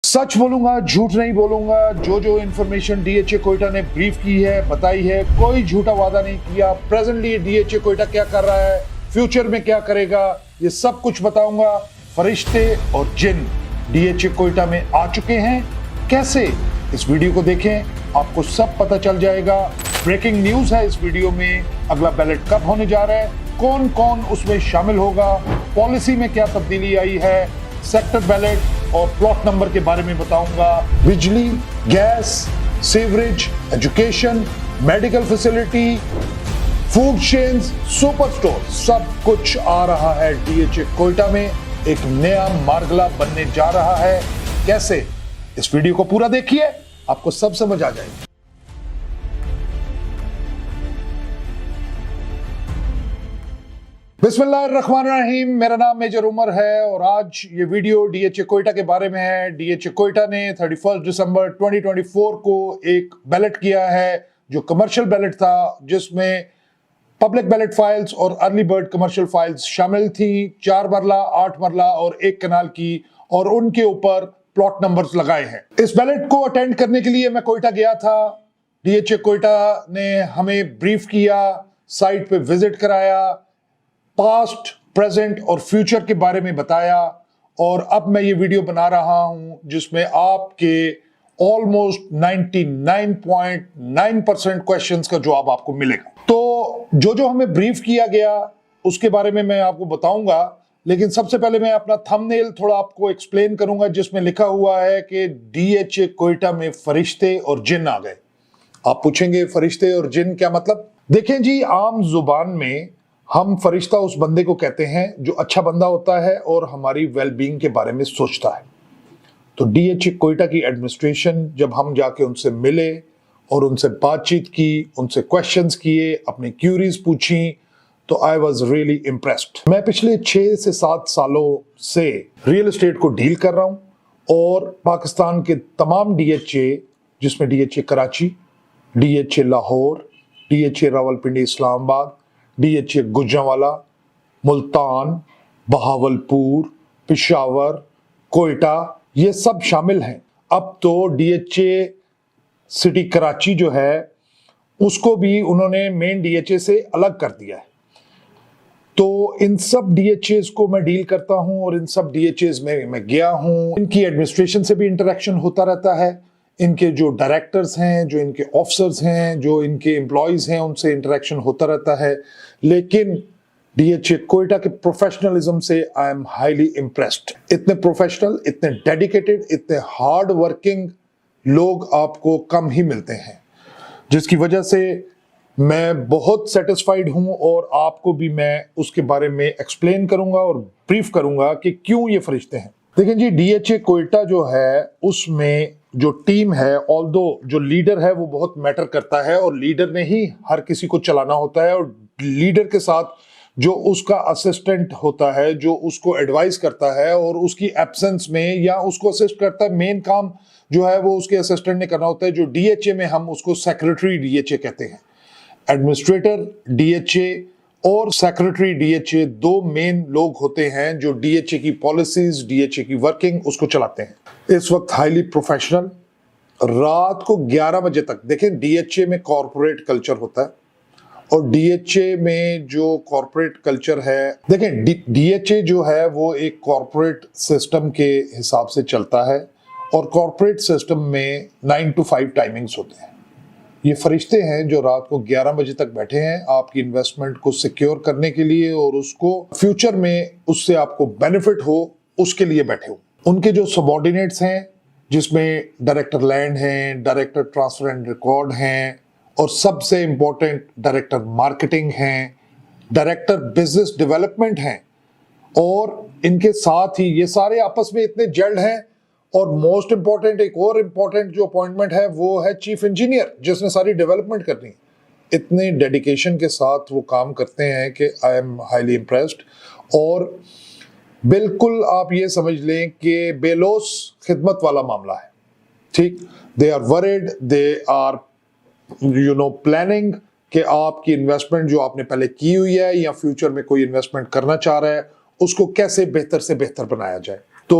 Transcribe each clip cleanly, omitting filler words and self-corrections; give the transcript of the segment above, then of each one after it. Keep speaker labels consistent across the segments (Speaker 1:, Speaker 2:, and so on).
Speaker 1: सच बोलूंगा, झूठ नहीं बोलूंगा। जो इंफॉर्मेशन डीएचए कोयटा ने ब्रीफ की है, बताई है, कोई झूठा वादा नहीं किया। प्रेजेंटली डीएचए कोयटा क्या कर रहा है, फ्यूचर में क्या करेगा, ये सब कुछ बताऊंगा। फरिश्ते और जिन डीएचए कोयटा में आ चुके हैं, कैसे? इस वीडियो को देखें, आपको सब पता चल जाएगा। ब्रेकिंग न्यूज है इस वीडियो में। अगला बैलेट कब होने जा रहा है, कौन कौन उसमें शामिल होगा, पॉलिसी में क्या तब्दीली आई है, सेक्टर बैलेट और प्लॉट नंबर के बारे में बताऊंगा। बिजली, gas, sewerage, education, medical facility, food chains, super store, सब कुछ आ रहा है डीएचए कोयटा में। एक नया मार्गला बनने जा रहा है। कैसे? इस वीडियो को पूरा देखिए, आपको सब समझ आ जाएगा। बिस्मिल्लाहिर्रहमानिर्रहीम। मेरा नाम मेजर उमर है और आज ये वीडियो डीएचए कोयटा के बारे में है। डीएचए कोयटा ने 31 दिसंबर 2024 को एक बैलेट किया है जो कमर्शियल बैलेट था, जिसमें पब्लिक बैलेट फाइल्स और अर्ली बर्ड कमर्शियल फाइल्स शामिल थी। 4 मरला, 8 मरला और 1 कनाल की, और उनके ऊपर प्लॉट नंबर्स लगाए हैं। इस बैलेट को अटेंड करने के लिए मैं कोयटा गया था। डीएचए कोयटा ने हमें ब्रीफ किया, साइट पे विजिट कराया, पास्ट, प्रेजेंट और फ्यूचर के बारे में बताया। और अब मैं ये वीडियो बना रहा हूं जिसमें आपके ऑलमोस्ट 99.9% क्वेश्चंस का जवाब आपको मिलेगा। तो जो हमें ब्रीफ किया गया उसके बारे में मैं आपको बताऊंगा, लेकिन सबसे पहले मैं अपना थंबनेल थोड़ा आपको एक्सप्लेन करूंगा, जिसमें लिखा हुआ है कि डीएचए कोयटा में फरिश्ते और जिन आ गए। आप पूछेंगे फरिश्ते और जिन क्या मतलब? देखें जी, आम जुबान में हम फरिश्ता उस बंदे को कहते हैं जो अच्छा बंदा होता है और हमारी वेलबींग के बारे में सोचता है। तो डीएचए कोयटा की एडमिनिस्ट्रेशन, जब हम जाके उनसे मिले और उनसे बातचीत की, उनसे क्वेश्चंस किए, अपनी क्यूरीज पूछी, तो आई वॉज रियली इम्प्रेस्ड। मैं पिछले 6 से 7 सालों से रियल एस्टेट को डील कर रहा हूं और पाकिस्तान के तमाम डीएचए, जिसमें DHA Karachi, DHA Lahore, DHA Rawalpindi Islamabad, DHA Gujranwala, Multan, Bahawalpur, Peshawar, Quetta, ये सब शामिल हैं। अब तो डीएचए सिटी कराची जो है उसको भी उन्होंने मेन डीएचए से अलग कर दिया है। तो इन सब डीएचएस को मैं डील करता हूं और इन सब डीएचएस में मैं गया हूं। इनकी एडमिनिस्ट्रेशन से भी इंटरेक्शन होता रहता है। इनके जो डायरेक्टर्स हैं, जो इनके ऑफिसर्स हैं, जो इनके एम्प्लॉयज हैं, उनसे इंटरेक्शन होता रहता है। लेकिन डीएचए कोयटा के प्रोफेशनलिज्म से आई एम हाईली इम्प्रेस्ड। इतने प्रोफेशनल, इतने डेडिकेटेड, इतने हार्ड वर्किंग लोग आपको कम ही मिलते हैं, जिसकी वजह से मैं बहुत सेटिस्फाइड हूं और आपको भी मैं उसके बारे में एक्सप्लेन करूंगा और ब्रीफ करूंगा कि क्यों ये फरिश्ते हैं। देखिए जी, डीएचए कोयटा जो है उसमें जो टीम है, ऑल्दो जो लीडर है वो बहुत मैटर करता है, और लीडर ने ही हर किसी को चलाना होता है। और लीडर के साथ जो उसका असिस्टेंट होता है, जो उसको एडवाइस करता है और उसकी एब्सेंस में या उसको असिस्ट करता है, मेन काम जो है वो उसके असिस्टेंट ने करना होता है। जो डीएचए में हम उसको सेक्रेटरी डीएचए कहते हैं। एडमिनिस्ट्रेटर डीएचए और सेक्रेटरी डीएचए 2 मेन लोग होते हैं जो डीएचए की पॉलिसीज, डीएचए की वर्किंग उसको चलाते हैं। इस वक्त हाईली प्रोफेशनल, रात को 11 बजे तक, देखें डीएचए में कॉर्पोरेट कल्चर होता है और डीएचए में जो कॉर्पोरेट कल्चर है, देखें डीएचए जो है वो एक कॉर्पोरेट सिस्टम के हिसाब से चलता है और कॉर्पोरेट सिस्टम में 9 to 5 टाइमिंग्स होते हैं। ये फरिश्ते हैं जो रात को 11 बजे तक बैठे हैं आपकी इन्वेस्टमेंट को सिक्योर करने के लिए और उसको फ्यूचर में उससे आपको बेनिफिट हो, उसके लिए बैठे हो। उनके जो सबॉर्डिनेट्स हैं, जिसमें डायरेक्टर लैंड हैं, डायरेक्टर ट्रांसफर एंड रिकॉर्ड हैं, और सबसे इंपॉर्टेंट डायरेक्टर मार्केटिंग हैं, डायरेक्टर बिजनेस डेवलपमेंट हैं, और इनके साथ ही ये सारे आपस में इतने जल्ड हैं। और मोस्ट इंपॉर्टेंट, एक और इंपॉर्टेंट जो अपॉइंटमेंट है वो है चीफ इंजीनियर, जिसने सारी डेवलपमेंट करनी है। इतने डेडिकेशन के साथ वो काम करते हैं कि आई एम हाईली इम्प्रेस्ड। और बिल्कुल आप ये समझ लें कि बेलोस खिदमत वाला मामला है। ठीक, they are worried, they are planning कि आपकी इन्वेस्टमेंट जो आपने पहले की हुई है या फ्यूचर में कोई इन्वेस्टमेंट करना चाह रहा है, उसको कैसे बेहतर से बेहतर बनाया जाए। तो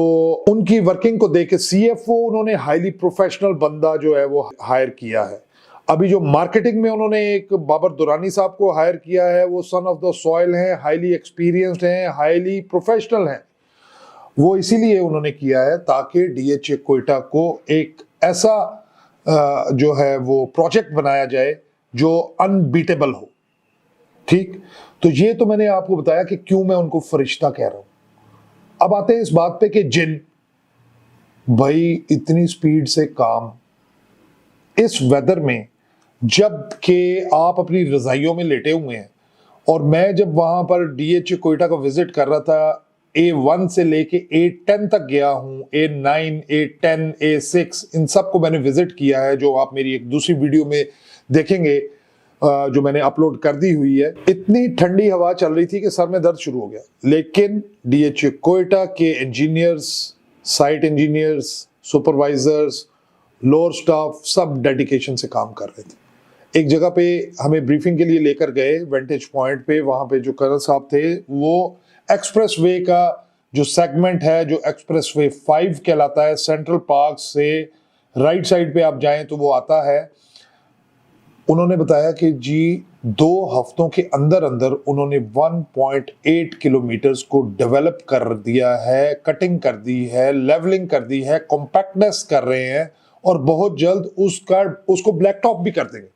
Speaker 1: उनकी वर्किंग को देख के सीएफओ उन्होंने हाईली प्रोफेशनल बंदा जो है वो हायर किया है। अभी जो मार्केटिंग में उन्होंने एक बाबर दुरानी साहब को हायर किया है, वो सन ऑफ द सॉइल हैं, हाईली एक्सपीरियंस्ड हैं, हाईली प्रोफेशनल हैं। वो इसीलिए उन्होंने किया है ताकि डीएचए कोयटा को एक ऐसा जो है वो प्रोजेक्ट बनाया जाए जो अनबीटेबल हो। ठीक, तो ये तो मैंने आपको बताया कि क्यों मैं उनको फरिश्ता कह रहा हूं। अब आते हैं इस बात पे कि जिन भाई इतनी स्पीड से काम इस वेदर में, जब के आप अपनी रजाइयों में लेटे हुए हैं, और मैं जब वहां पर डीएचए कोयटा का विजिट कर रहा था, A1 से लेके A10 तक गया हूं, A9, A10, A6 इन सब को मैंने विजिट किया है, जो आप मेरी एक दूसरी वीडियो में देखेंगे जो मैंने अपलोड कर दी हुई है। इतनी ठंडी हवा चल रही थी कि सर में दर्द शुरू हो गया, लेकिन डीएचए कोयटा के engineers, site engineers, supervisors, lower staff सब डेडिकेशन से काम कर रहे थे। एक जगह पे हमें ब्रीफिंग के लिए लेकर गए वेंटेज पॉइंट पे, वहां पे जो कर्नल साहब थे, वो एक्सप्रेस वे का जो सेगमेंट है, जो एक्सप्रेस वे 5 कहलाता है, सेंट्रल पार्क से राइट साइड पे आप जाएं तो वो आता है। उन्होंने बताया कि जी 2 हफ्तों के अंदर अंदर उन्होंने 1.8 किलोमीटर्स को डेवलप कर दिया है, कटिंग कर दी है, लेवलिंग कर दी है, कॉम्पैक्टनेस कर रहे हैं, और बहुत जल्द उसको ब्लैक टॉप भी कर देंगे।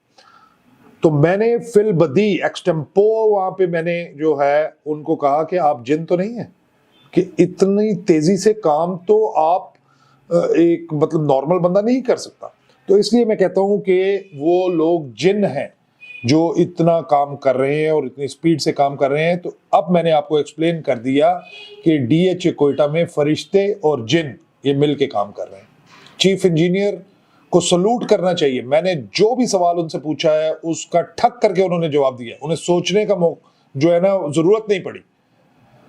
Speaker 1: तो मैंने फिल बदी एक्सटेम्पो वहां पे मैंने जो है उनको कहा कि आप जिन तो नहीं है कि इतनी तेजी से काम तो आप एक मतलब नॉर्मल बंदा नहीं कर सकता। तो इसलिए मैं कहता हूं कि वो लोग जिन हैं जो इतना काम कर रहे हैं और इतनी स्पीड से काम कर रहे हैं। तो अब मैंने आपको एक्सप्लेन कर दिया कि डीएचए कोयटा में फरिश्ते और जिन ये मिल के काम कर रहे हैं। चीफ इंजीनियर को सलूट करना चाहिए। मैंने जो भी सवाल उनसे पूछा है उसका ठक करके उन्होंने जवाब दिया। उन्हें सोचने का जो है ना जरूरत नहीं पड़ी।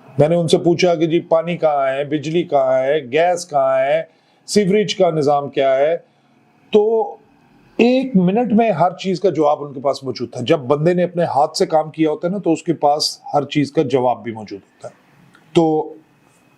Speaker 1: मैंने उनसे पूछा कि जी पानी कहाँ है, बिजली कहाँ है, गैस कहाँ है, सीवरेज का निजाम क्या है, तो 1 मिनट में हर चीज का जवाब उनके पास मौजूद था। जब बंदे ने अपने हाथ से काम किया होता है ना, तो उसके पास हर चीज का जवाब भी मौजूद होता है। तो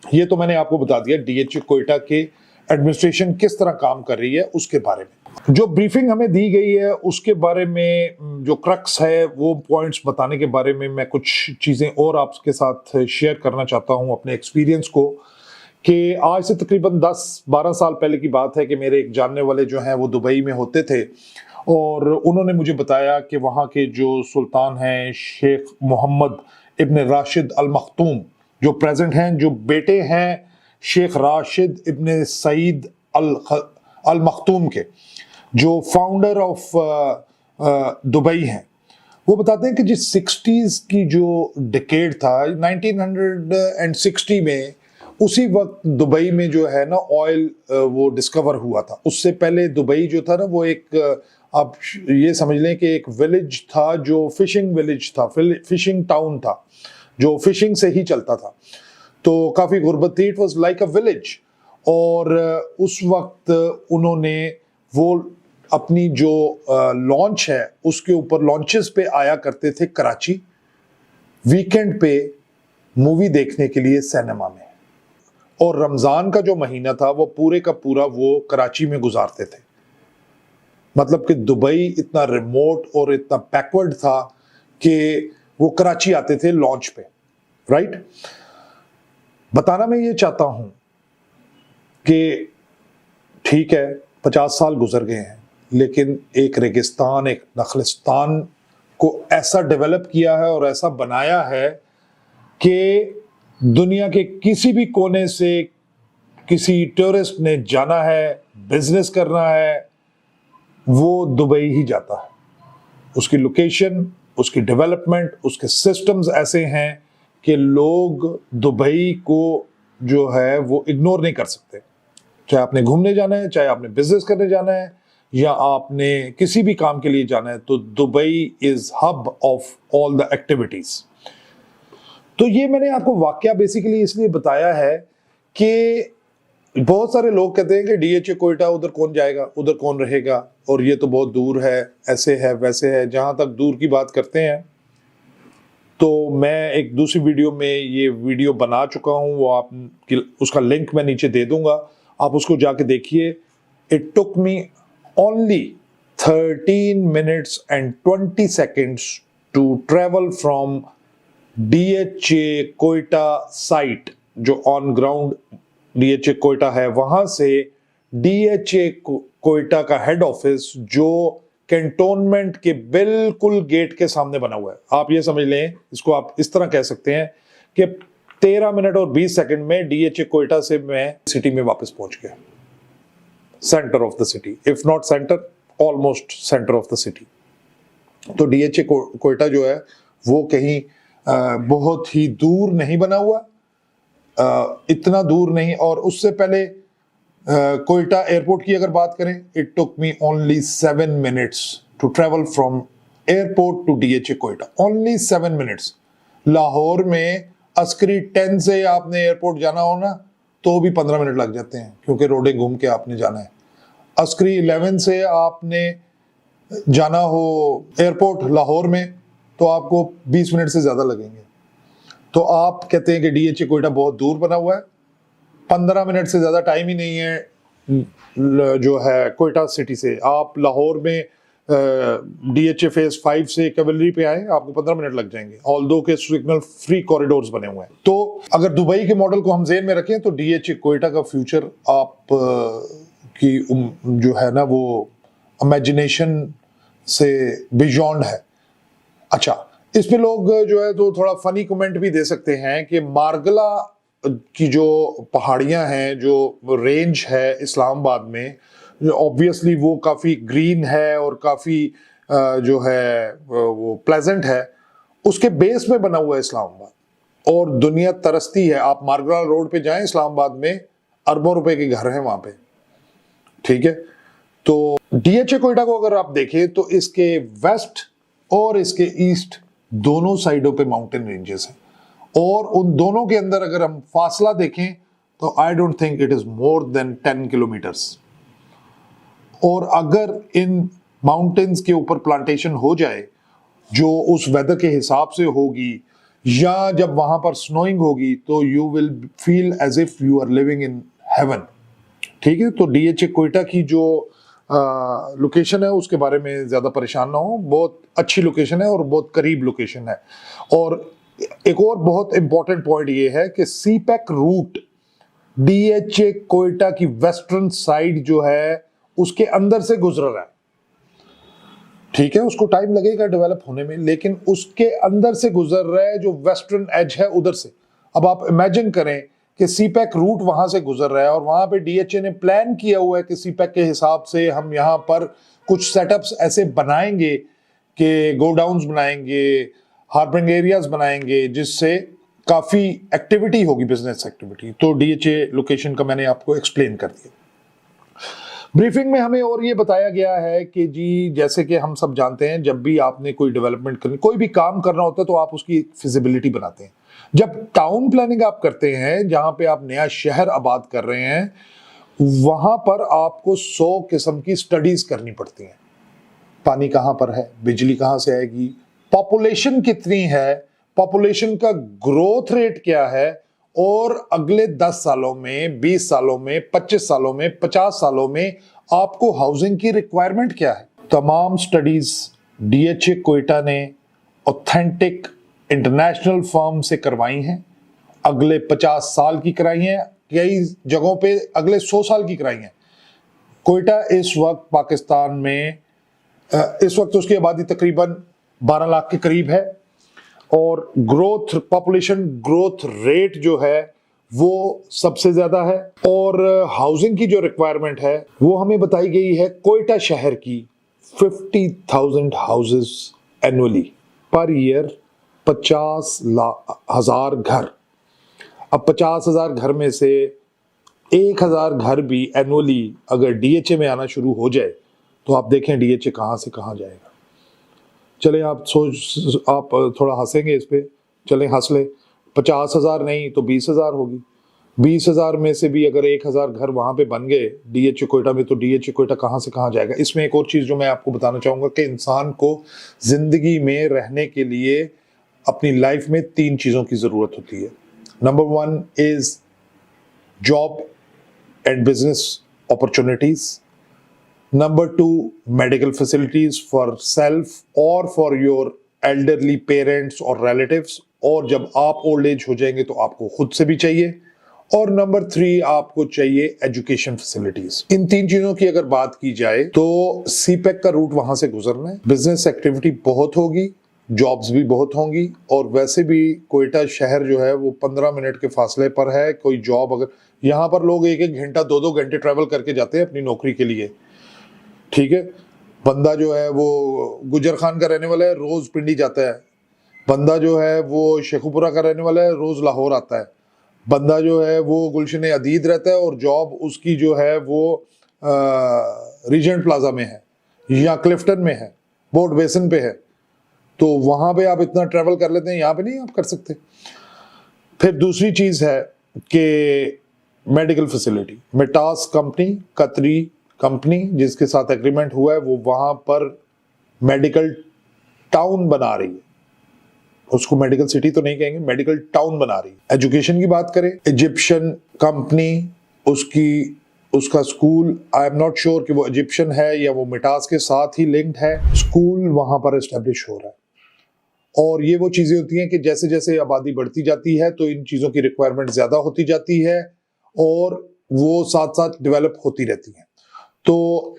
Speaker 1: ये तो मैंने आपको बता दिया डीएचए कोयटा के एडमिनिस्ट्रेशन किस तरह काम कर रही है उसके बारे में। जो ब्रीफिंग हमें दी गई है उसके बारे में जो क्रक्स है, वो पॉइंट्स बताने के बारे में मैं कुछ चीजें और आपके साथ शेयर करना चाहता हूं अपने एक्सपीरियंस को। कि आज से तकरीबन 10-12 साल पहले की बात है कि मेरे एक जानने वाले जो हैं वो दुबई में होते थे, और उन्होंने मुझे बताया कि वहाँ के जो सुल्तान हैं शेख मोहम्मद इब्न राशिद अल मखतूम जो प्रेजेंट हैं, जो बेटे हैं शेख राशिद इब्न सईद अल मखतूम के, जो फाउंडर ऑफ दुबई हैं, वो बताते हैं कि जिस 60s की जो डिकेड था 1960 में, उसी वक्त दुबई में जो है ना ऑयल वो डिस्कवर हुआ था। उससे पहले दुबई जो था ना वो एक आप ये समझ लें कि एक विलेज था जो फिशिंग विलेज था, फिशिंग टाउन था जो फिशिंग से ही चलता था। तो काफ़ी गुर्बत थी, it was like a village. और उस वक्त उन्होंने वो अपनी जो लॉन्च है उसके ऊपर लॉन्चेस पे आया करते थे कराची, वीकेंड पे मूवी देखने के लिए सिनेमा में। और रमज़ान का जो महीना था वो पूरे का पूरा वो कराची में गुजारते थे। मतलब कि दुबई इतना रिमोट और इतना बैकवर्ड था कि वो कराची आते थे लॉन्च पे, राइट। बताना मैं ये चाहता हूं कि ठीक है 50 साल गुजर गए हैं, लेकिन एक रेगिस्तान, एक नखलिस्तान को ऐसा डेवलप किया है और ऐसा बनाया है कि दुनिया के किसी भी कोने से किसी टूरिस्ट ने जाना है, बिजनेस करना है, वो दुबई ही जाता है। उसकी लोकेशन, उसकी डेवलपमेंट, उसके सिस्टम्स ऐसे हैं कि लोग दुबई को जो है वो इग्नोर नहीं कर सकते। चाहे आपने घूमने जाना है, चाहे आपने बिजनेस करने जाना है, या आपने किसी भी काम के लिए जाना है, तो Dubai is hub of all the activities. तो ये मैंने आपको वाकया बेसिकली इसलिए बताया है कि बहुत सारे लोग कहते हैं कि डीएचए कोयटा उधर कौन जाएगा, उधर कौन रहेगा, और ये तो बहुत दूर है, ऐसे है वैसे है। जहां तक दूर की बात करते हैं, तो मैं एक दूसरी वीडियो में ये वीडियो बना चुका हूँ, वो आप उसका लिंक मैं नीचे दे दूंगा, आप उसको जाके देखिए। It took me only 13 minutes and 20 seconds to travel from DHA Quetta site, जो ऑन ग्राउंड DHA कोयटा है, वहां से DHA कोयटा का हेड ऑफिस जो कैंटोनमेंट के बिल्कुल गेट के सामने बना हुआ है। आप ये समझ लें, इसको आप इस तरह कह सकते हैं कि 13 मिनट और 20 सेकंड में DHA कोयटा से मैं सिटी में वापस पहुंच गया, centre of the city, if not centre, almost centre of the city. तो DHA कोयटा जो है वो कहीं बहुत ही दूर नहीं बना हुआ, इतना दूर नहीं। और उससे पहले कोयटा एयरपोर्ट की अगर बात करें, it took me only 7 minutes to travel from airport to DHA Quetta, only 7 minutes। Lahore में अस्करी 10 से आपने एयरपोर्ट जाना हो ना, तो भी 15 मिनट लग जाते हैं, क्योंकि रोडें घूम के आपने जाना है। अस्करी 11 से आपने जाना हो एयरपोर्ट लाहौर में, तो आपको 20 मिनट से ज्यादा लगेंगे। तो आप कहते हैं कि DHA कोयटा बहुत दूर बना हुआ है, 15 मिनट से ज्यादा टाइम ही नहीं है जो है कोयटा सिटी से। आप लाहौर में DHA फेज 5 से कैवलरी पे आए, आपको 15 मिनट लग जाएंगे, ऑल्दो के सिग्नल फ्री कॉरिडोर्स बने हुए हैं। तो अगर दुबई के मॉडल को हम जेन में रखें तो DHA कोयटा का फ्यूचर आप की जो है ना वो इमेजिनेशन से बियॉन्ड है। अच्छा, इस पे लोग जो है तो थोड़ा फनी कमेंट भी दे सकते हैं कि मार्गला की जो पहाड़ियां हैं, जो रेंज है इस्लामाबाद में, ऑब्वियसली वो काफी ग्रीन है और काफी जो है वो प्लेजेंट है, उसके बेस में बना हुआ है इस्लामाबाद, और दुनिया तरसती है। आप मार्गला रोड पे जाएं इस्लामाबाद में, अरबों रुपए के घर हैं वहां पे, ठीक है। तो DHA कोयटा को अगर आप देखें तो इसके वेस्ट और इसके ईस्ट दोनों साइडों पे माउंटेन रेंजेस हैं, और उन दोनों के अंदर अगर हम फासला देखें तो I don't think it is more than 10 kilometres. और अगर इन माउंटेन्स के ऊपर प्लांटेशन हो जाए जो उस वेदर के हिसाब से होगी, या जब वहां पर स्नोइंग होगी, तो you will feel as if you are living in heaven, ठीक है। तो DHA कोयटा की जो लोकेशन है उसके बारे में ज्यादा परेशान ना हो, बहुत अच्छी लोकेशन है और बहुत करीब लोकेशन है। और एक और बहुत इंपॉर्टेंट पॉइंट ये है कि CPEC रूट DHA कोयटा की वेस्टर्न साइड जो है उसके अंदर से गुजर रहा है, ठीक है। उसको टाइम लगेगा डेवलप होने में, लेकिन उसके अंदर से गुजर रहा है, जो वेस्टर्न एज है उधर से। अब आप इमेजिन करें कि CPEC रूट वहां से गुजर रहा है, और वहां पे DHA ने प्लान किया हुआ है कि CPEC के हिसाब से हम यहाँ पर कुछ सेटअप्स ऐसे बनाएंगे कि गोडाउन्स बनाएंगे, हार्बरिंग एरियाज बनाएंगे, जिससे काफी एक्टिविटी होगी, बिजनेस एक्टिविटी। तो DHA लोकेशन का मैंने आपको एक्सप्लेन कर दिया। ब्रीफिंग में हमें और ये बताया गया है कि जी, जैसे कि हम सब जानते हैं, जब भी आपने कोई डेवलपमेंट करनी, कोई भी काम करना होता है, तो आप उसकी फिजिबिलिटी बनाते हैं। जब टाउन प्लानिंग आप करते हैं, जहां पे आप नया शहर आबाद कर रहे हैं, वहां पर आपको 100 किस्म की स्टडीज करनी पड़ती हैं। पानी कहां पर है, बिजली कहां से आएगी, पॉपुलेशन कितनी है, पॉपुलेशन का ग्रोथ रेट क्या है, और अगले 10 सालों में, 20 सालों में, 25 सालों में, 50 सालों में आपको हाउसिंग की रिक्वायरमेंट क्या है। तमाम स्टडीज DHA कोयटा ने ऑथेंटिक इंटरनेशनल फर्म से करवाई हैं, अगले 50 साल की कराई हैं, कई जगहों पे अगले 100 साल की कराई हैं। कोयटा इस वक्त पाकिस्तान में इस वक्त उसकी आबादी तकरीबन 12 लाख के करीब है, और ग्रोथ, पॉपुलेशन ग्रोथ रेट जो है वो सबसे ज्यादा है, और हाउसिंग की जो रिक्वायरमेट है वो हमें बताई गई है कोयटा शहर की 50,000 हाउसेस एनुअली पर ईयर, 50,000 घर। अब 50,000 घर में से 1,000 घर भी एनुअली अगर DHA में आना शुरू हो जाए, तो आप देखें DHA कहां से कहां जाएगा। चले आप थोड़ा हंसेंगे इस पे, चले हंस ले। 50,000 नहीं तो 20,000 होगी, 20,000 में से भी अगर 1,000 घर वहां पे बन गए DHA कोयटा में, तो DHA कोयटा कहां से कहां जाएगा। इसमें एक और चीज जो मैं आपको बताना चाहूंगा कि इंसान को जिंदगी में रहने के लिए अपनी लाइफ में 3 चीजों की जरूरत होती है। Number 1 is job and business opportunities. Number 2 medical facilities for self और फॉर योर एल्डरली पेरेंट्स और रिलेटिव्स, और जब आप ओल्ड एज हो जाएंगे तो आपको खुद से भी चाहिए। और नंबर 3 आपको चाहिए एजुकेशन फैसिलिटीज। इन 3 चीजों की अगर बात की जाए तो सीपेक का रूट वहां से गुजरना है। बिजनेस एक्टिविटी बहुत होगी, जॉब्स भी बहुत होंगी, और वैसे भी कोयटा शहर जो है वो 15 मिनट के फासले पर है। कोई जॉब अगर यहाँ पर लोग 1-1 घंटा 2-2 घंटे ट्रेवल करके जाते हैं अपनी नौकरी के लिए, ठीक है। बंदा जो है वो गुजर खान का रहने वाला है, रोज पिंडी जाता है। बंदा जो है वो शेखुपुरा का रहने वाला है, रोज लाहौर आता है। बंदा जो है वो गुलशन अदीद रहता है और जॉब उसकी जो है वो रीजेंट प्लाजा में है या क्लिफ्टन में है, बोर्ड बेसन पे है। तो वहां पे आप इतना ट्रैवल कर लेते हैं, यहाँ पे नहीं आप कर सकते। फिर दूसरी चीज है कि मेडिकल फैसिलिटी। मेटास कंपनी, कतरी कंपनी जिसके साथ एग्रीमेंट हुआ है, वो वहां पर मेडिकल टाउन बना रही है। उसको मेडिकल सिटी तो नहीं कहेंगे, मेडिकल टाउन बना रही है। एजुकेशन की बात करें, इजिप्शियन कंपनी, उसका school, I am not sure कि वो इजिप्शियन है या वो मिटास के साथ ही लिंक्ड है। स्कूल वहां पर एस्टेब्लिश हो रहा है। और ये वो चीजें होती हैं कि जैसे जैसे आबादी बढ़ती जाती है तो इन चीजों की रिक्वायरमेंट ज्यादा होती जाती है और वो साथ साथ डेवलप होती रहती है। तो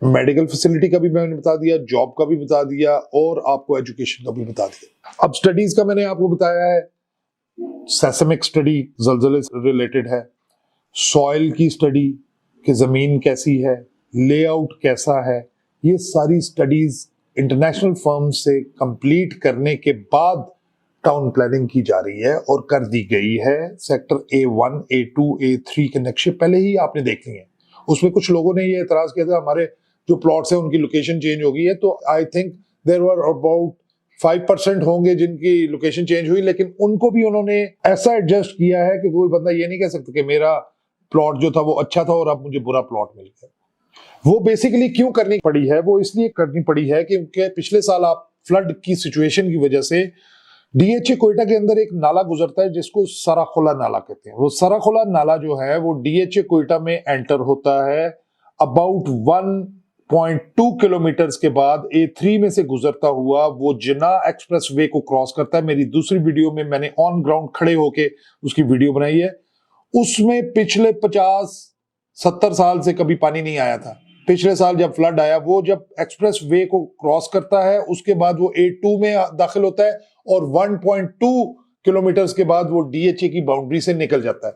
Speaker 1: मेडिकल फैसिलिटी का भी मैंने बता दिया, जॉब का भी बता दिया, और आपको एजुकेशन का भी बता दिया। अब स्टडीज का मैंने आपको बताया है, सेस्मिक स्टडी जलजले से रिलेटेड है, सॉइल की स्टडी कि जमीन कैसी है, लेआउट कैसा है, ये सारी स्टडीज इंटरनेशनल फर्म से कंप्लीट करने के बाद टाउन प्लानिंग की जा रही है और कर दी गई है। सेक्टर A1, A2, A3 के नक्शे पहले ही आपने देख लिए हैं। उसमें कुछ लोगों ने ये एतराज किया था हमारे जो प्लॉट्स हैं उनकी लोकेशन चेंज हो गई है, तो I think there were about 5% होंगे जिनकी लोकेशन चेंज हुई, लेकिन उनको भी उन्होंने ऐसा एडजस्ट किया है कि कोई बंदा ये नहीं कह सकता कि मेरा प्लॉट जो था वो अच्छा था और अब मुझे बुरा प्लॉट मिल गया। वो बेसिकली क्यों करनी पड़ी है? वो इसलिए करनी पड़ी है क्योंकि पिछले साल आप फ्लड की सिचुएशन की वजह से डीएचए कोयटा के अंदर एक नाला गुजरता है जिसको सराखोला नाला कहते हैं। वो सराखोला नाला जो है वो डीएचए कोयटा में एंटर होता है अबाउट 1.2 किलोमीटर्स के बाद A3 में से गुजरता हुआ वो जिन्ना एक्सप्रेस वे को क्रॉस करता है। मेरी दूसरी वीडियो में मैंने ऑन ग्राउंड खड़े होके उसकी वीडियो बनाई है। उसमें पिछले 50-70 साल से कभी पानी नहीं आया था। पिछले साल जब फ्लड आया, वो जब एक्सप्रेस वे को क्रॉस करता है उसके बाद वो A2 में दाखिल होता है और 1.2 किलोमीटर्स के बाद वो डीएचए की बाउंड्री से निकल जाता है।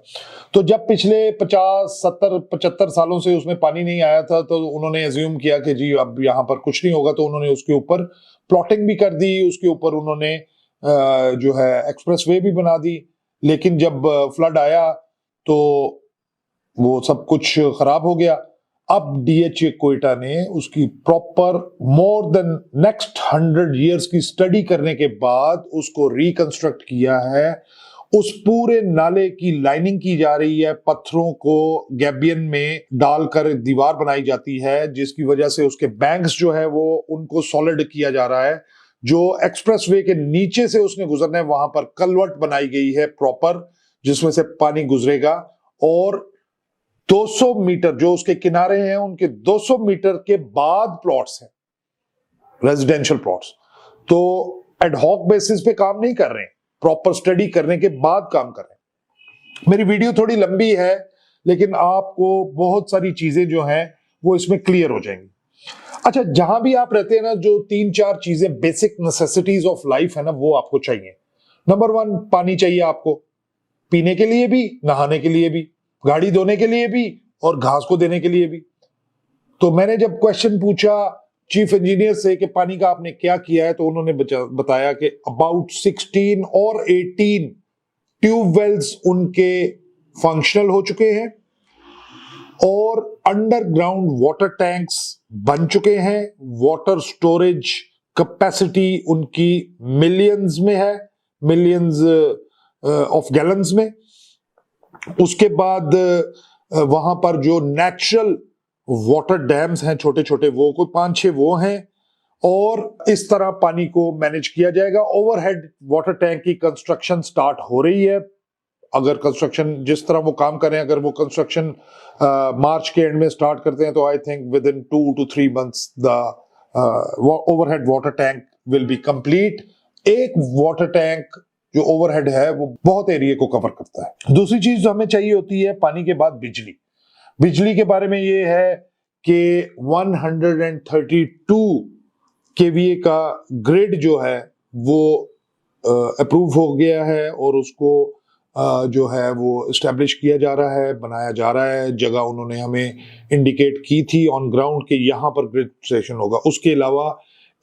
Speaker 1: तो जब पिछले 50, 70, 75 सालों से उसमें पानी नहीं आया था तो उन्होंने एज्यूम किया कि जी अब यहाँ पर कुछ नहीं होगा, तो उन्होंने उसके ऊपर प्लॉटिंग भी कर दी, उसके ऊपर उन्होंने जो है एक्सप्रेस वे भी बना दी। लेकिन जब फ्लड आया तो वो सब कुछ खराब हो गया। अब डीएचए कोयटा ने उसकी proper more than next 100 years की स्टडी करने के बाद उसको रिकंस्ट्रक्ट किया है। उस पूरे नाले की लाइनिंग की जा रही है, पत्थरों को गैबियन में डालकर दीवार बनाई जाती है जिसकी वजह से उसके बैंक्स जो है वो उनको सॉलिड किया जा रहा है। जो एक्सप्रेसवे के नीचे से उसने गुजरना है वहां पर कलवर्ट बनाई गई है प्रॉपर, जिसमें से पानी गुजरेगा। और 200 मीटर जो उसके किनारे हैं उनके 200 मीटर के बाद प्लॉट्स हैं, रेजिडेंशियल प्लॉट्स। तो एडहॉक बेसिस पे काम नहीं कर रहे हैं, प्रॉपर स्टडी करने के बाद काम कर रहे हैं। मेरी वीडियो थोड़ी लंबी है लेकिन आपको बहुत सारी चीजें जो हैं वो इसमें क्लियर हो जाएंगी। अच्छा, जहां भी आप रहते हैं ना, जो 3-4 चीजें बेसिक नेसेसिटीज ऑफ लाइफ है ना, वो आपको चाहिए। नंबर 1, पानी चाहिए आपको, पीने के लिए भी, नहाने के लिए भी, गाड़ी धोने के लिए भी और घास को देने के लिए भी। तो मैंने जब क्वेश्चन पूछा चीफ इंजीनियर से कि पानी का आपने क्या किया है, तो उन्होंने बताया कि अबाउट 16 और 18 ट्यूबवेल्स उनके फंक्शनल हो चुके हैं और अंडरग्राउंड वाटर टैंक्स बन चुके हैं। वाटर स्टोरेज कैपेसिटी उनकी मिलियंस में है, मिलियंस ऑफ गैलन्स में। उसके बाद वहां पर जो नेचुरल वाटर डैम्स हैं छोटे छोटे, वो कोई 5-6 वो हैं। और इस तरह पानी को मैनेज किया जाएगा। ओवरहेड वाटर टैंक की कंस्ट्रक्शन स्टार्ट हो रही है। अगर कंस्ट्रक्शन जिस तरह वो काम करें, अगर वो कंस्ट्रक्शन मार्च के एंड में स्टार्ट करते हैं तो I think with in 2 to 3 months the overhead water tank will be complete. एक वाटर टैंक जो ओवरहेड है वो बहुत एरिया को कवर करता है। दूसरी चीज जो हमें चाहिए होती है पानी के बाद बिजली। बिजली के बारे में ये है कि 132 केवीए का ग्रिड जो है वो अप्रूव हो गया है और उसको जो है वो इस्टेब्लिश किया जा रहा है, बनाया जा रहा है। जगह उन्होंने हमें इंडिकेट की थी ऑन ग्राउंड के यहाँ पर ग्रिड स्टेशन होगा। उसके अलावा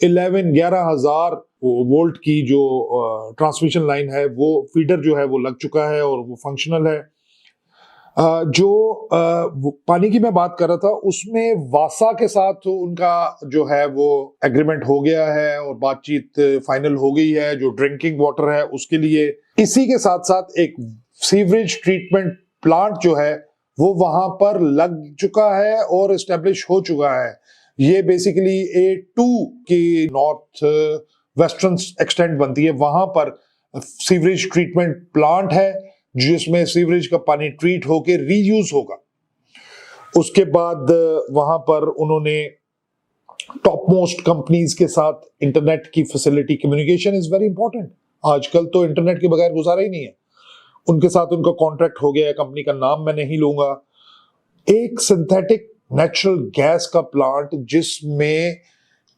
Speaker 1: 11,000 वोल्ट की जो ट्रांसमिशन लाइन है वो फीडर जो है वो लग चुका है और वो फंक्शनल है। जो पानी की मैं बात कर रहा था उसमें वासा के साथ उनका जो है वो एग्रीमेंट हो गया है और बातचीत फाइनल हो गई है जो ड्रिंकिंग वाटर है उसके लिए। इसी के साथ साथ एक सीवरेज ट्रीटमेंट प्लांट जो है वो वहां पर लग चुका है और एस्टेब्लिश हो चुका है। ये बेसिकली A2 की नॉर्थ वेस्टर्न एक्सटेंट बनती है, वहां पर सीवरेज ट्रीटमेंट प्लांट है जिसमें सीवरेज का पानी ट्रीट होकर रीयूज होगा। उसके बाद वहां पर उन्होंने टॉप मोस्ट कंपनीज के साथ इंटरनेट की facility, communication is very important. आजकल तो इंटरनेट के बगैर गुजारा ही नहीं है। उनके साथ उनका कॉन्ट्रैक्ट हो गया है, कंपनी का नाम मैं नहीं लूंगा। एक सिंथेटिक नेचुरल गैस का प्लांट जिसमें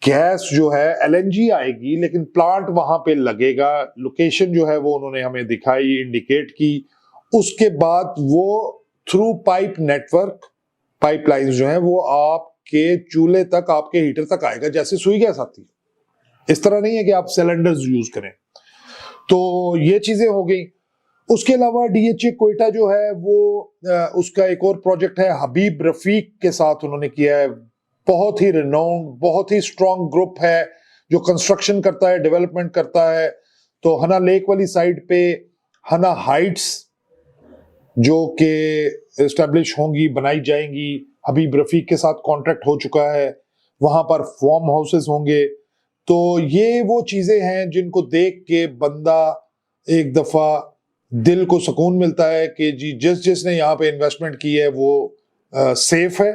Speaker 1: गैस जो है LNG आएगी लेकिन प्लांट वहां पे लगेगा। लोकेशन जो है वो उन्होंने हमें दिखाई, इंडिकेट की। उसके बाद वो थ्रू पाइप नेटवर्क, पाइपलाइंस जो है वो आपके चूल्हे तक, आपके हीटर तक आएगा जैसे सुई गैस आती है। इस तरह नहीं है कि आप सिलेंडर्स यूज करें। तो ये चीजें हो गई। उसके अलावा DHA कोयटा जो है वो उसका एक और प्रोजेक्ट है हबीब रफीक के साथ उन्होंने किया है। बहुत ही रिनाउंड, बहुत ही स्ट्रॉन्ग ग्रुप है जो कंस्ट्रक्शन करता है, डेवलपमेंट करता है। तो हना लेक वाली साइड पे हना हाइट्स जो कि एस्टेब्लिश होंगी, बनाई जाएंगी, हबीब रफीक के साथ कॉन्ट्रैक्ट हो चुका है। वहां पर फार्म हाउसेस होंगे। तो ये वो चीजें हैं जिनको देख के बंदा एक दफा दिल को सुकून मिलता है कि जी जिसने यहाँ पे इन्वेस्टमेंट की है वो सेफ है।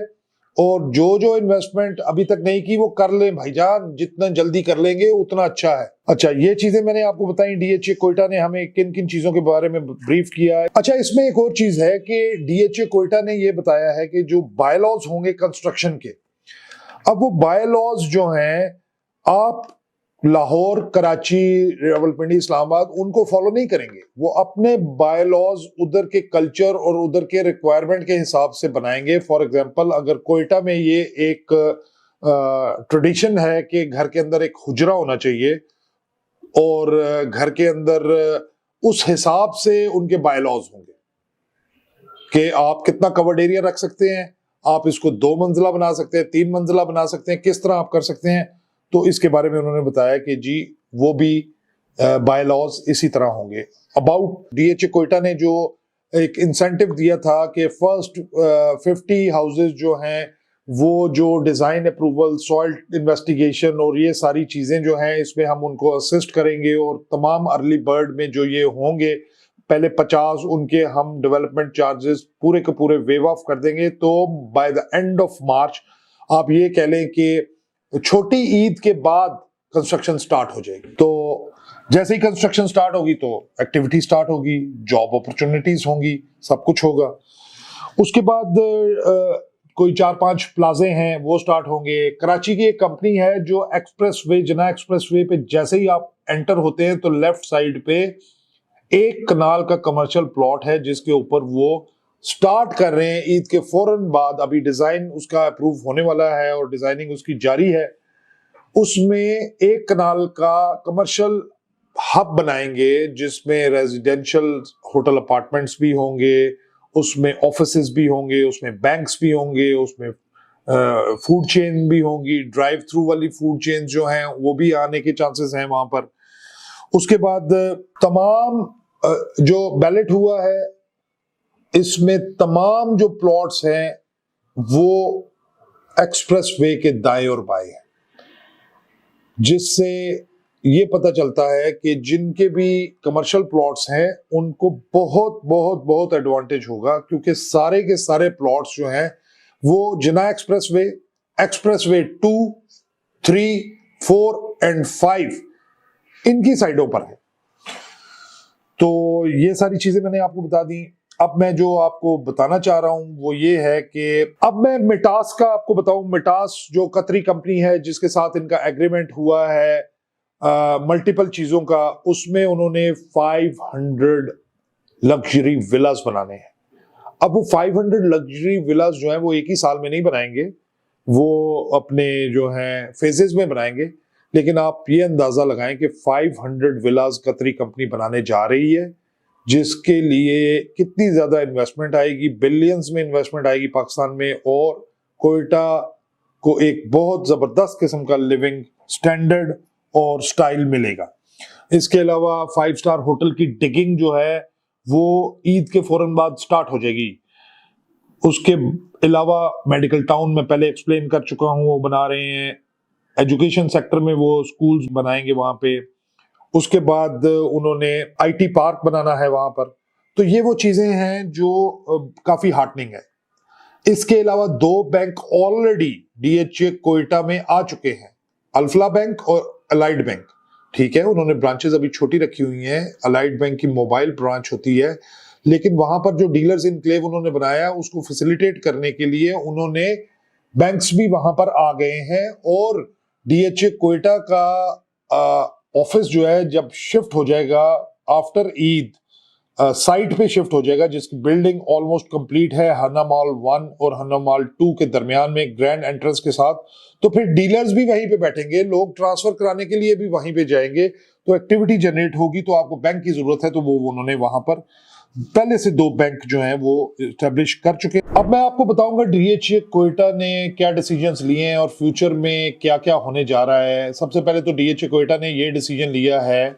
Speaker 1: और जो इन्वेस्टमेंट अभी तक नहीं की वो कर ले भाईजान, जितना जल्दी कर लेंगे उतना अच्छा है। अच्छा, ये चीजें मैंने आपको बताई। DHA कोयटा ने हमें किन किन चीजों के बारे में ब्रीफ किया है। अच्छा, इसमें एक और चीज है कि DHA कोयटा ने ये बताया है कि जो बायलॉज होंगे कंस्ट्रक्शन के, अब वो बायलॉज जो हैं आप लाहौर, कराची, रावलपिंडी, इस्लामाबाद उनको फॉलो नहीं करेंगे। वो अपने बायलॉज उधर के कल्चर और उधर के रिक्वायरमेंट के हिसाब से बनाएंगे। फॉर एग्जांपल, अगर कोयटा में ये एक ट्रेडिशन है कि घर के अंदर एक हुजरा होना चाहिए और घर के अंदर उस हिसाब से उनके बायलॉज होंगे कि आप कितना कवर्ड एरिया रख सकते हैं, आप इसको 2 मंजिला बना सकते हैं, 3 मंजिला बना सकते हैं, किस तरह आप कर सकते हैं। तो इसके बारे में उन्होंने बताया कि जी वो भी बायलॉज इसी तरह होंगे। अबाउट DHA कोयटा ने जो एक इंसेंटिव दिया था कि फर्स्ट 50 हाउसेज जो हैं वो जो डिजाइन अप्रूवल, सॉइल इन्वेस्टिगेशन और ये सारी चीजें जो हैं इसमें हम उनको असिस्ट करेंगे और तमाम अर्ली बर्ड में जो ये होंगे पहले 50 उनके हम डेवलपमेंट चार्जेस पूरे के पूरे वेव ऑफ कर देंगे। तो by the end of March आप ये कह लें कि छोटी ईद के बाद कंस्ट्रक्शन स्टार्ट हो जाएगी। तो जैसे ही कंस्ट्रक्शन स्टार्ट होगी तो एक्टिविटी स्टार्ट होगी, जॉब अपॉर्चुनिटीज होंगी, सब कुछ होगा। उसके बाद कोई 4-5 प्लाजे हैं वो स्टार्ट होंगे। कराची की एक कंपनी है जो एक्सप्रेसवे, जना एक्सप्रेसवे पे जैसे ही आप एंटर होते हैं तो लेफ्ट साइड पे एक कनाल का कमर्शियल प्लॉट है जिसके ऊपर वो स्टार्ट कर रहे हैं ईद के फौरन बाद। अभी डिजाइन उसका अप्रूव होने वाला है और डिजाइनिंग उसकी जारी है। उसमें एक कनाल का कमर्शियल हब बनाएंगे जिसमें रेजिडेंशियल होटल अपार्टमेंट्स भी होंगे, उसमें ऑफिसेज भी होंगे, उसमें बैंक्स भी होंगे, उसमें फूड चेन भी होंगी। ड्राइव थ्रू वाली फूड चेन जो हैं वो भी आने के चांसेस हैं वहां पर। उसके बाद तमाम जो बैलेट हुआ है इसमें तमाम जो प्लॉट्स हैं वो एक्सप्रेस वे के दाएं और बाएं हैं। जिससे ये पता चलता है कि जिनके भी कमर्शियल प्लॉट्स हैं उनको बहुत बहुत बहुत एडवांटेज होगा, क्योंकि सारे के सारे प्लॉट्स जो हैं वो जिना एक्सप्रेसवे, एक्सप्रेसवे 2, 3, 4 एंड 5 इनकी साइडों पर है। तो ये सारी चीजें मैंने आपको बता दी। अब मैं जो आपको बताना चाह रहा हूं वो ये है कि अब मैं मिटास का आपको बताऊं। मिटास जो कतरी कंपनी है जिसके साथ इनका एग्रीमेंट हुआ है मल्टीपल चीजों का, उसमें उन्होंने 500 लग्जरी विलास बनाने हैं। अब वो 500 लग्जरी विलास जो है वो एक ही साल में नहीं बनाएंगे, वो अपने जो है फेजेस में बनाएंगे। लेकिन आप ये अंदाजा लगाएं कि 500 विलास कतरी कंपनी बनाने जा रही है, जिसके लिए कितनी ज्यादा इन्वेस्टमेंट आएगी, बिलियंस में इन्वेस्टमेंट आएगी पाकिस्तान में, और कोयटा को एक बहुत जबरदस्त किस्म का लिविंग स्टैंडर्ड और स्टाइल मिलेगा। इसके अलावा 5 स्टार होटल की डिगिंग जो है वो ईद के फौरन बाद स्टार्ट हो जाएगी। उसके अलावा मेडिकल टाउन में पहले एक्सप्लेन कर चुका हूं, वो बना रहे हैं। एजुकेशन सेक्टर में वो स्कूल्स बनाएंगे वहां पे। उसके बाद उन्होंने आईटी पार्क बनाना है वहां पर। तो ये वो चीजें हैं जो काफी हार्टनिंग है। इसके अलावा 2 बैंक ऑलरेडी डीएचए कोयटा में आ चुके हैं, अल्फला बैंक और अलाइड बैंक। ठीक है, उन्होंने ब्रांचेस अभी छोटी रखी हुई हैं। अलाइड बैंक की मोबाइल ब्रांच होती है, लेकिन वहां पर जो डीलर्स इनक्लेव उन्होंने बनाया उसको फैसिलिटेट करने के लिए उन्होंने बैंक्स भी वहां पर आ गए हैं। और डीएचए कोयटा का ऑफिस जो है जब शिफ्ट हो जाएगा आफ्टर ईद, साइट पे शिफ्ट हो जाएगा, जिसकी बिल्डिंग ऑलमोस्ट कंप्लीट है हन्ना मॉल 1 और हन्ना मॉल 2 के दरमियान में ग्रैंड एंट्रेंस के साथ। तो फिर डीलर्स भी वहीं पे बैठेंगे, लोग ट्रांसफर कराने के लिए भी वहीं पे जाएंगे, तो एक्टिविटी जनरेट होगी। तो आपको बैंक की जरूरत है, तो वो उन्होंने वहां पर पहले से 2 बैंक जो हैं वो एस्टेब्लिश कर चुके हैं। अब मैं आपको बताऊंगा डीएचए कोयटा ने क्या डिसीजंस लिए हैं और फ्यूचर में क्या क्या होने जा रहा है। सबसे पहले तो डीएचए कोयटा ने ये डिसीजन लिया है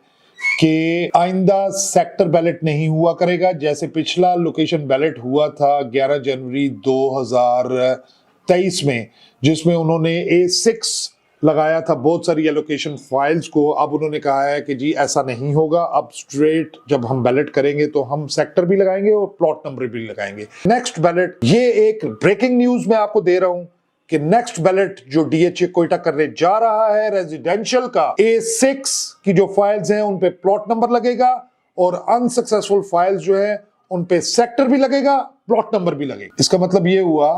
Speaker 1: कि आइंदा सेक्टर बैलेट नहीं हुआ करेगा, जैसे पिछला लोकेशन बैलेट हुआ था 11 जनवरी 2023 में, जिसमें उन्होंने A6 लगाया था बहुत सारी एलोकेशन फाइल्स को। अब उन्होंने कहा है कि जी ऐसा नहीं होगा, अब स्ट्रेट जब हम बैलेट करेंगे तो हम सेक्टर भी लगाएंगे और प्लॉट नंबर भी लगाएंगे। नेक्स्ट बैलेट, ये एक ब्रेकिंग न्यूज मैं आपको दे रहा हूं कि नेक्स्ट बैलेट जो डीएचए कोयटा करने जा रहा है रेजिडेंशियल का, A6 की जो फाइल्स हैं उन पे प्लॉट नंबर लगेगा, और अनसक्सेसफुल फाइल्स जो है उन पे सेक्टर भी लगेगा, प्लॉट नंबर भी लगेगा। इसका मतलब ये हुआ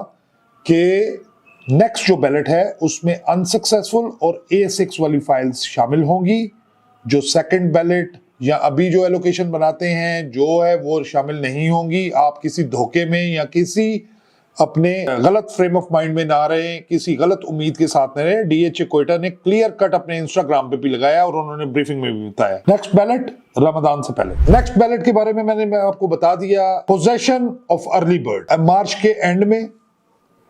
Speaker 1: कि नेक्स्ट जो बैलेट है उसमें अनसक्सेसफुल और A6 वाली फाइल्स शामिल होंगी। जो सेकंड बैलेट या अभी जो एलोकेशन बनाते हैं जो है वो शामिल नहीं होंगी। आप किसी धोखे में या किसी अपने गलत फ्रेम ऑफ माइंड में ना रहे, किसी गलत उम्मीद के साथ न रहे। डीएचए कोयटा ने क्लियर कट अपने इंस्टाग्राम पे भी लगाया और उन्होंने ब्रीफिंग में भी बताया। नेक्स्ट बैलेट रमजान से पहले। नेक्स्ट बैलेट के बारे में मैं आपको बता दिया। पोजेशन ऑफ अर्ली बर्ड, मार्च के एंड में,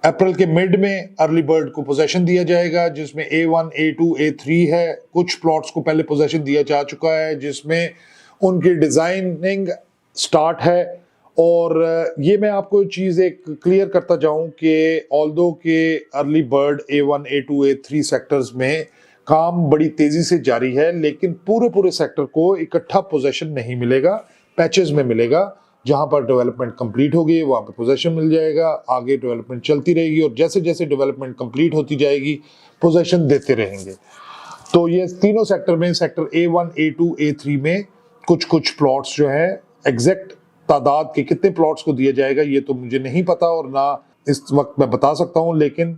Speaker 1: अप्रैल के मिड में अर्ली बर्ड को पोजेशन दिया जाएगा, जिसमें A1, A2, A3 है। कुछ प्लॉट्स को पहले पोजेशन दिया जा चुका है, जिसमें उनकी डिजाइनिंग स्टार्ट है। और ये मैं आपको चीज एक क्लियर करता जाऊं कि ऑल्दो के early bird A1, A2, A3 sectors में काम बड़ी तेजी से जारी है, लेकिन पूरे सेक्टर को इकट्ठा पोजेशन नहीं मिलेगा, पैचेस में मिलेगा। जहां पर डेवलपमेंट कंप्लीट होगी वहां पे पोजेशन मिल जाएगा, आगे डेवलपमेंट चलती रहेगी, और जैसे जैसे डेवलपमेंट कंप्लीट होती जाएगी पोजेशन देते रहेंगे। तो ये तीनों सेक्टर में, सेक्टर A1, A2, A3 में कुछ कुछ प्लॉट्स जो है, एग्जैक्ट तादाद के कितने प्लॉट्स को दिया जाएगा ये तो मुझे नहीं पता और ना इस वक्त मैं बता सकता हूं, लेकिन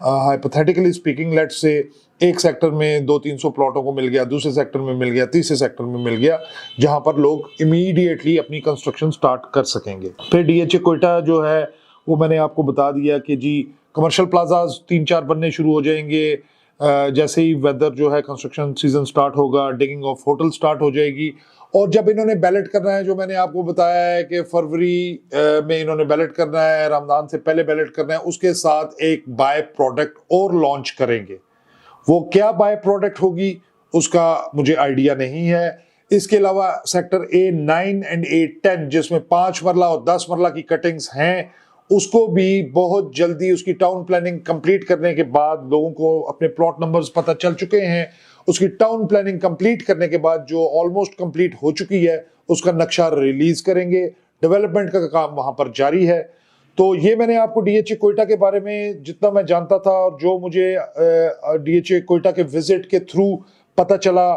Speaker 1: हाइपोथेटिकली स्पीकिंग, लेट्स से एक सेक्टर में 200-300 प्लॉटों को मिल गया, दूसरे सेक्टर में मिल गया, तीसरे सेक्टर में मिल गया, जहां पर लोग इमीडिएटली अपनी कंस्ट्रक्शन स्टार्ट कर सकेंगे। फिर डीएचए कोयटा जो है वो मैंने आपको बता दिया कि जी कमर्शियल प्लाजाज 3-4 बनने शुरू हो जाएंगे। जैसे ही वेदर जो है कंस्ट्रक्शन सीजन स्टार्ट होगा, डिगिंग ऑफ होटल स्टार्ट हो जाएगी। और जब इन्होंने बैलेट करना है, जो मैंने आपको बताया है कि फरवरी में इन्होंने बैलेट करना है, रमजान से पहले बैलेट करना है, उसके साथ एक बाय प्रोडक्ट और लॉन्च करेंगे। वो क्या बाय प्रोडक्ट होगी उसका मुझे आइडिया नहीं है। इसके अलावा सेक्टर A9 एंड A10 जिसमें 5 मरला और 10 मरला की कटिंग्स हैं, उसको भी बहुत जल्दी उसकी टाउन प्लानिंग कंप्लीट करने के बाद, लोगों को अपने प्लॉट नंबर्स पता चल चुके हैं, उसकी टाउन प्लानिंग कंप्लीट करने के बाद जो ऑलमोस्ट कंप्लीट हो चुकी है उसका नक्शा रिलीज करेंगे। डेवलपमेंट का काम वहां पर जारी है। तो ये मैंने आपको डीएचए कोयटा के बारे में जितना मैं जानता था और जो मुझे डीएचए कोयटा के विजिट के थ्रू पता चला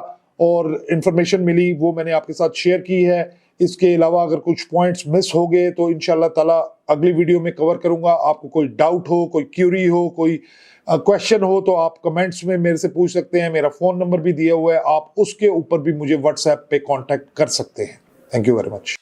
Speaker 1: और इंफॉर्मेशन मिली वो मैंने आपके साथ शेयर की है। इसके अलावा अगर कुछ पॉइंट्स मिस हो गए तो इंशाल्लाह ताला अगली वीडियो में कवर करूंगा। आपको कोई डाउट हो, कोई क्यूरी हो, कोई क्वेश्चन हो तो आप कमेंट्स में मेरे से पूछ सकते हैं। मेरा फोन नंबर भी दिया हुआ है, आप उसके ऊपर भी मुझे व्हाट्सएप पे कांटेक्ट कर सकते हैं। Thank you very much.